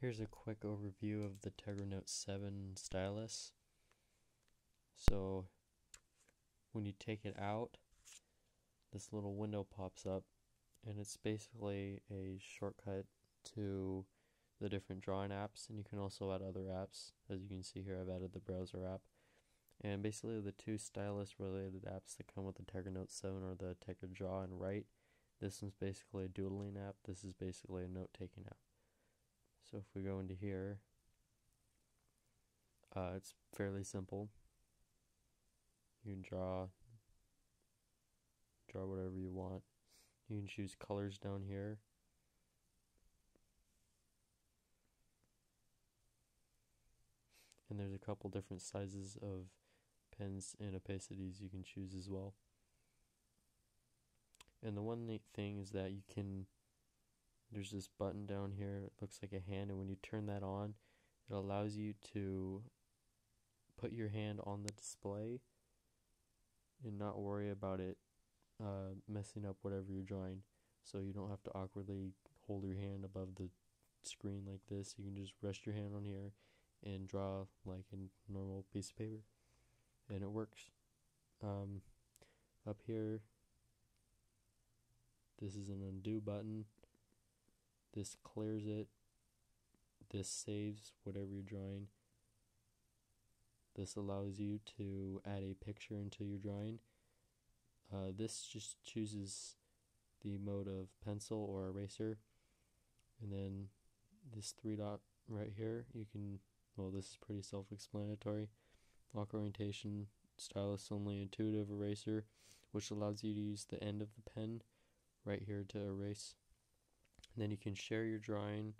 Here's a quick overview of the Tegra Note 7 stylus. So when you take it out, this little window pops up, and it's basically a shortcut to the different drawing apps, and you can also add other apps. As you can see here, I've added the browser app. And basically the two stylus related apps that come with the Tegra Note 7 are the Tegra Draw and Write. This one's basically a doodling app. This is basically a note-taking app. So if we go into here, it's fairly simple. You can draw whatever you want. You can choose colors down here. And there's a couple different sizes of pens and opacities you can choose as well. And the one neat thing is that there's this button down here, it looks like a hand, and when you turn that on, it allows you to put your hand on the display and not worry about it messing up whatever you're drawing. So you don't have to awkwardly hold your hand above the screen like this. You can just rest your hand on here and draw like a normal piece of paper, and it works. Up here, this is an undo button. This clears it. This saves whatever you're drawing. This allows you to add a picture into your drawing. This just chooses the mode of pencil or eraser, and then this 3-dot right here, this is pretty self-explanatory. Lock orientation, stylus only, intuitive eraser, which allows you to use the end of the pen right here to erase. And then you can share your drawing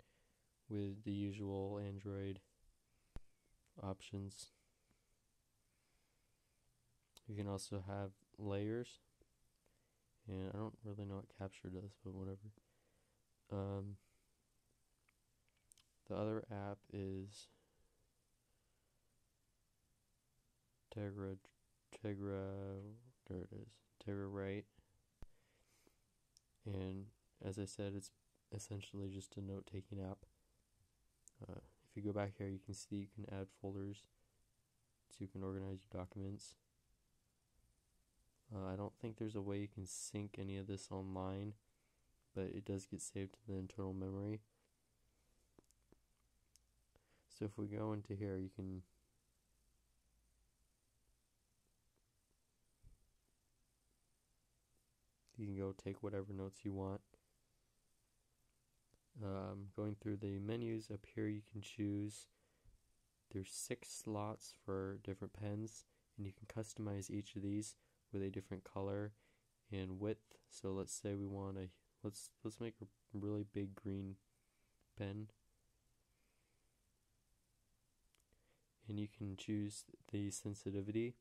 with the usual Android options. You can also have layers, and I don't really know what capture does, but whatever. The other app is Tegra, there it is, Tegra Write. And as I said, it's essentially just a note-taking app. If you go back here, you can see you can add folders, so you can organize your documents. I don't think there's a way you can sync any of this online, but it does get saved to the internal memory. So if we go into here, you can go take whatever notes you want. Going through the menus up here, you can choose, there's 6 slots for different pens, and you can customize each of these with a different color and width. So let's say we want let's make a really big green pen, and you can choose the sensitivity,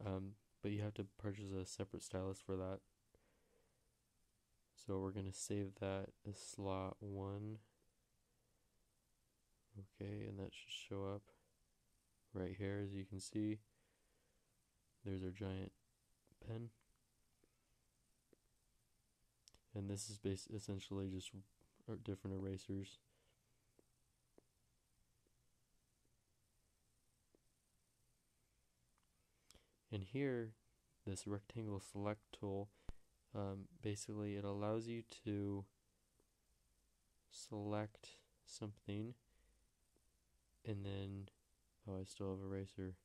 but you have to purchase a separate stylus for that. So we're going to save that as slot 1. Okay, and that should show up right here. As you can see, there's our giant pen. And this is essentially just different erasers. And here, this rectangle select tool, basically it allows you to select something, and then, I still have eraser.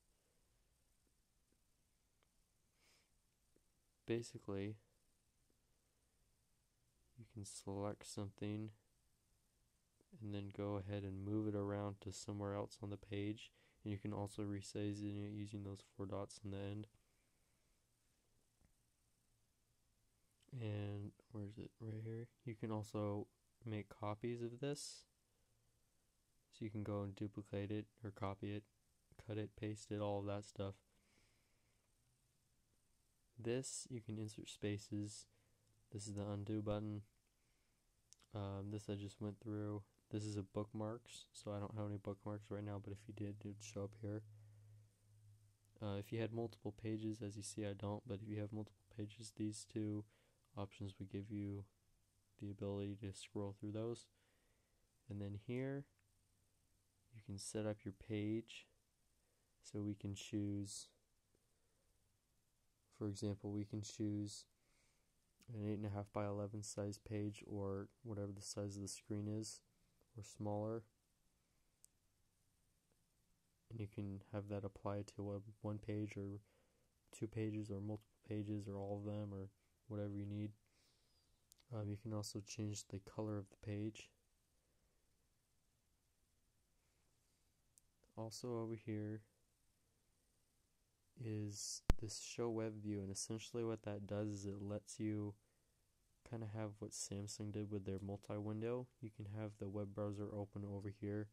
Basically, you can select something and then go ahead and move it around to somewhere else on the page, and you can also resize it using those 4 dots on the end. And where is it? Right here. You can also make copies of this, so you can go and duplicate it or copy it, cut it, paste it, all of that stuff. This, you can insert spaces. This is the undo button. This I just went through. This is a bookmarks, so I don't have any bookmarks right now, but if you did, it would show up here. If you had multiple pages, as you see I don't, but if you have multiple pages, these two options would give you the ability to scroll through those. And then here, can set up your page. So we can choose, for example, we can choose an 8.5 by 11 size page, or whatever the size of the screen is, or smaller. And you can have that apply to one page or 2 pages or multiple pages or all of them or whatever you need. You can also change the color of the page. Also over here is this show web view, and essentially what that does is it lets you kind of have what Samsung did with their multi-window. You can have the web browser open over here,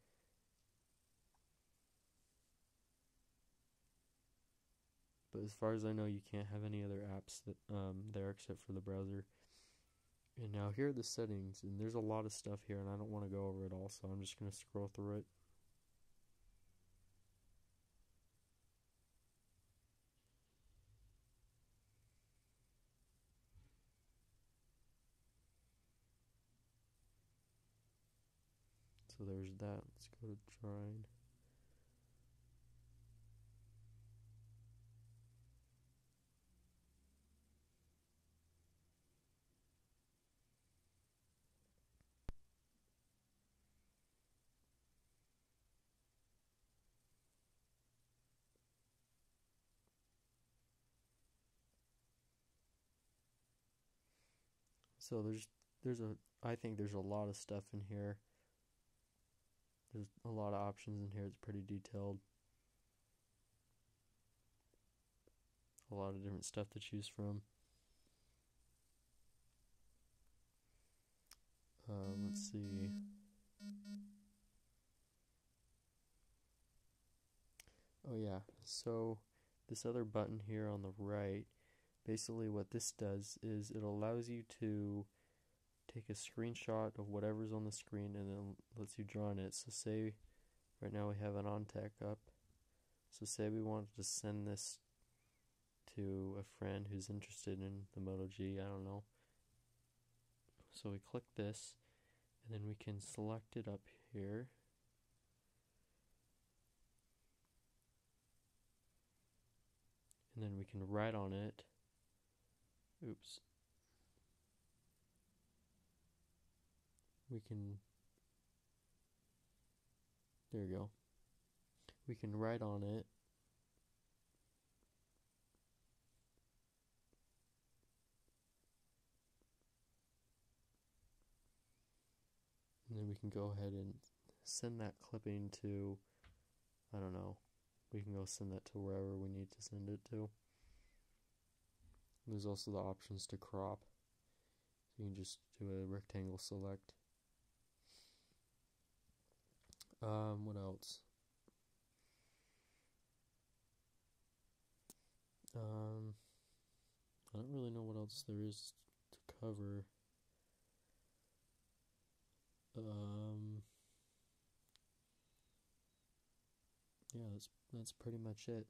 but as far as I know, you can't have any other apps that there except for the browser. And now here are the settings, and there's a lot of stuff here, and I don't want to go over it all, so I'm just going to scroll through it. So there's that. Let's go to drawing. So I think there's a lot of stuff in here. There's a lot of options in here. It's pretty detailed. A lot of different stuff to choose from. Let's see. Oh yeah, so this other button here on the right, basically what this does is it allows you to take a screenshot of whatever's on the screen and then lets you draw on it. So say right now we have an on tech up. So say we wanted to send this to a friend who's interested in the Moto G, I don't know. So we click this, and then we can select it up here. And then we can write on it. Oops. There we go. We can write on it. And then we can go ahead and send that clipping to, I don't know, we can go send that to wherever we need to send it to. There's also the options to crop. So you can just do a rectangle select. What else? I don't really know what else there is to cover. Yeah, that's pretty much it.